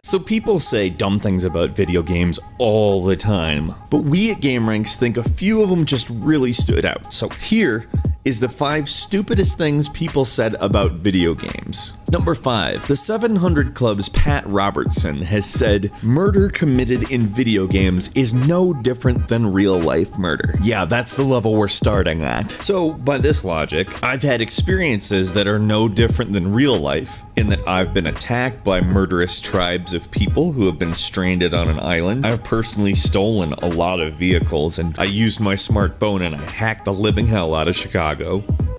So people say dumb things about video games all the time, but we at GameRanks think a few of them just really stood out. So here is the 5 stupidest things people said about video games. Number 5. The 700 Club's Pat Robertson has said, "Murder committed in video games is no different than real-life murder." Yeah, that's the level we're starting at. So, by this logic, I've had experiences that are no different than real life, in that I've been attacked by murderous tribes of people who have been stranded on an island. I've personally stolen a lot of vehicles, and I used my smartphone and I hacked the living hell out of Chicago.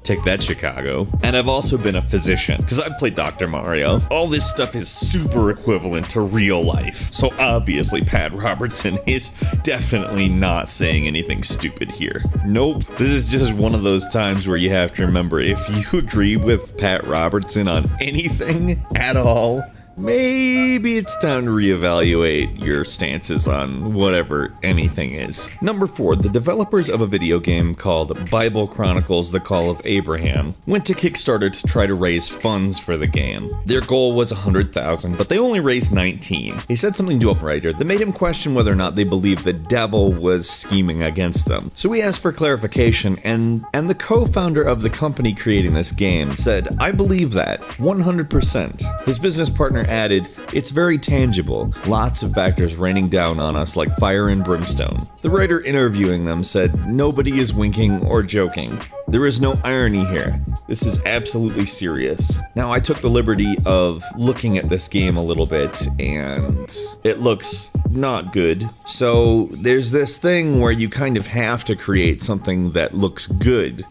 Take that, Chicago. And I've also been a physician, because I've played Dr. Mario. All this stuff is super equivalent to real life. So obviously Pat Robertson is definitely not saying anything stupid here. Nope. This is just one of those times where you have to remember, if you agree with Pat Robertson on anything at all, maybe it's time to reevaluate your stances on whatever anything is. Number 4, the developers of a video game called Bible Chronicles: The Call of Abraham went to Kickstarter to try to raise funds for the game. Their goal was $100,000, but they only raised 19. He said something to a writer that made him question whether or not they believed the devil was scheming against them. So he asked for clarification, and the co-founder of the company creating this game said, "I believe that, 100%. His business partner added, "It's very tangible, lots of factors raining down on us like fire and brimstone." The writer interviewing them said, "Nobody is winking or joking. There is no irony here. This is absolutely serious." Now, I took the liberty of looking at this game a little bit, and it looks not good. So there's this thing where you kind of have to create something that looks good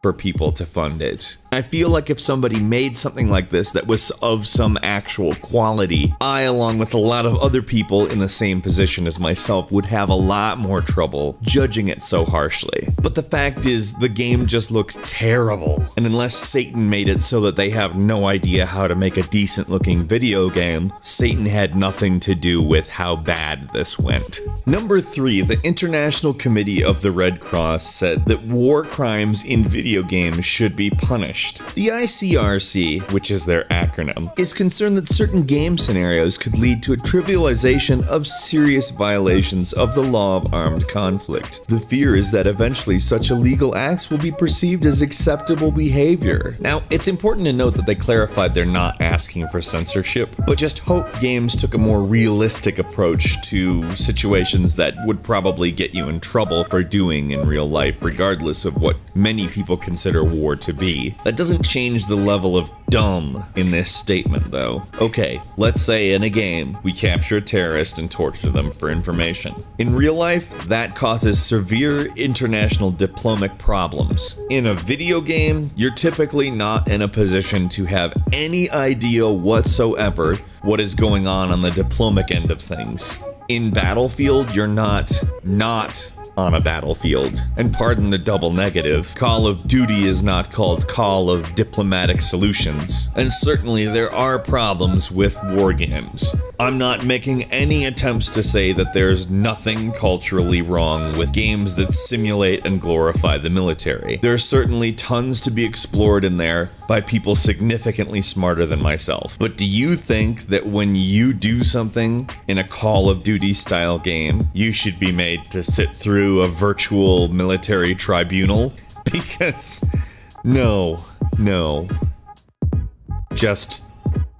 for people to fund it. I feel like if somebody made something like this that was of some actual quality, I, along with a lot of other people in the same position as myself, would have a lot more trouble judging it so harshly. But the fact is, the game just looks terrible. And unless Satan made it so that they have no idea how to make a decent looking video game, Satan had nothing to do with how bad this went. Number 3, the International Committee of the Red Cross said that war crimes in video games should be punished. The ICRC, which is their acronym, is concerned that certain game scenarios could lead to a trivialization of serious violations of the law of armed conflict. The fear is that eventually such illegal acts will be perceived as acceptable behavior. Now, it's important to note that they clarified they're not asking for censorship, but just hope games took a more realistic approach to situations that would probably get you in trouble for doing in real life, regardless of what many people consider war to be. That doesn't change the level of dumb in this statement, though. Okay, let's say in a game, we capture a terrorist and torture them for information. In real life, that causes severe international diplomatic problems. In a video game, you're typically not in a position to have any idea whatsoever what is going on the diplomatic end of things. In Battlefield, you're not on a battlefield. And pardon the double negative, Call of Duty is not called Call of Diplomatic Solutions. And certainly there are problems with war games. I'm not making any attempts to say that there's nothing culturally wrong with games that simulate and glorify the military. There's certainly tons to be explored in there by people significantly smarter than myself. But do you think that when you do something in a Call of Duty style game, you should be made to sit through a virtual military tribunal? Because no. Just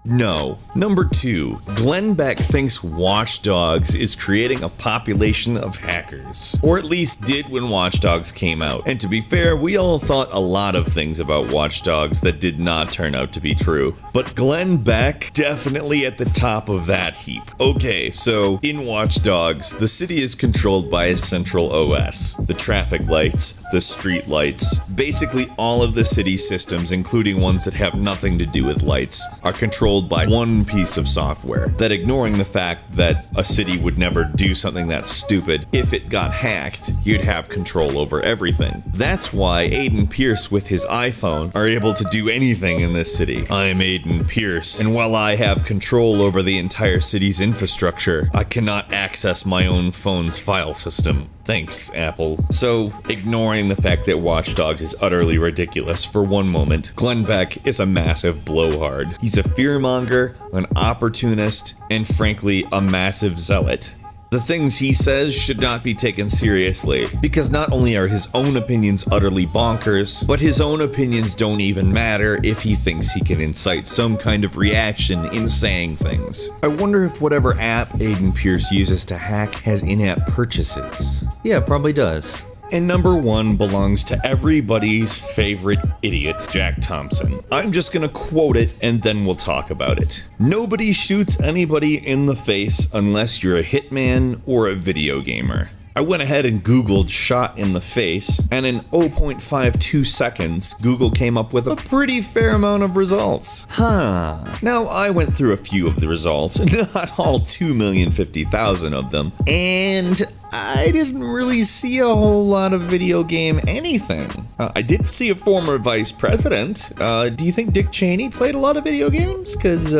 no. Number 2, Glenn Beck thinks Watch Dogs is creating a population of hackers. Or at least did when Watch Dogs came out. And to be fair, we all thought a lot of things about Watch Dogs that did not turn out to be true. But Glenn Beck, definitely at the top of that heap. Okay, so in Watch Dogs, the city is controlled by a central OS. The traffic lights, the street lights, basically all of the city systems, including ones that have nothing to do with lights, are controlled by one piece of software. That, ignoring the fact that a city would never do something that stupid, if it got hacked, you'd have control over everything. That's why Aiden Pierce with his iPhone are able to do anything in this city. I'm Aiden Pierce, and while I have control over the entire city's infrastructure, I cannot access my own phone's file system. Thanks, Apple. So, ignoring the fact that Watch Dogs is utterly ridiculous for one moment, Glenn Beck is a massive blowhard. He's a fearmonger, an opportunist, and frankly, a massive zealot. The things he says should not be taken seriously, because not only are his own opinions utterly bonkers, but his own opinions don't even matter if he thinks he can incite some kind of reaction in saying things. I wonder if whatever app Aiden Pierce uses to hack has in-app purchases. Yeah, it probably does. And number 1 belongs to everybody's favorite idiot, Jack Thompson. I'm just gonna quote it and then we'll talk about it. Nobody shoots anybody in the face unless you're a hitman or a video gamer. I went ahead and Googled shot in the face, and in 0.52 seconds, Google came up with a pretty fair amount of results. Now, I went through a few of the results, not all 2,050,000 of them, and I didn't really see a whole lot of video game anything. I did see a former vice president. Do you think Dick Cheney played a lot of video games? Cause,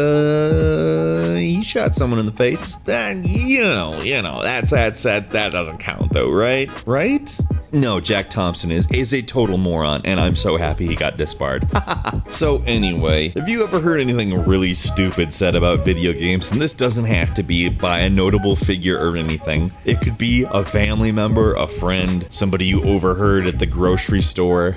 he shot someone in the face. And that doesn't count though, right? Right? No, Jack Thompson is a total moron, and I'm so happy he got disbarred. So anyway, have you ever heard anything really stupid said about video games? And this doesn't have to be by a notable figure or anything. It could be a family member, a friend, somebody you overheard at the grocery store.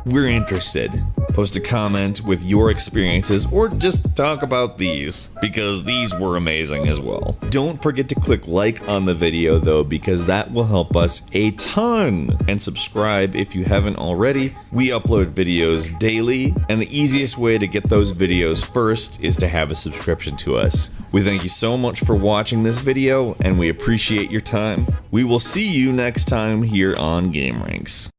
We're interested. Post a comment with your experiences or just talk about these, because these were amazing as well. Don't forget to click like on the video though, because that will help us a ton. And subscribe if you haven't already. We upload videos daily, and the easiest way to get those videos first is to have a subscription to us. We thank you so much for watching this video, and we appreciate your time. We will see you next time here on Game Ranks.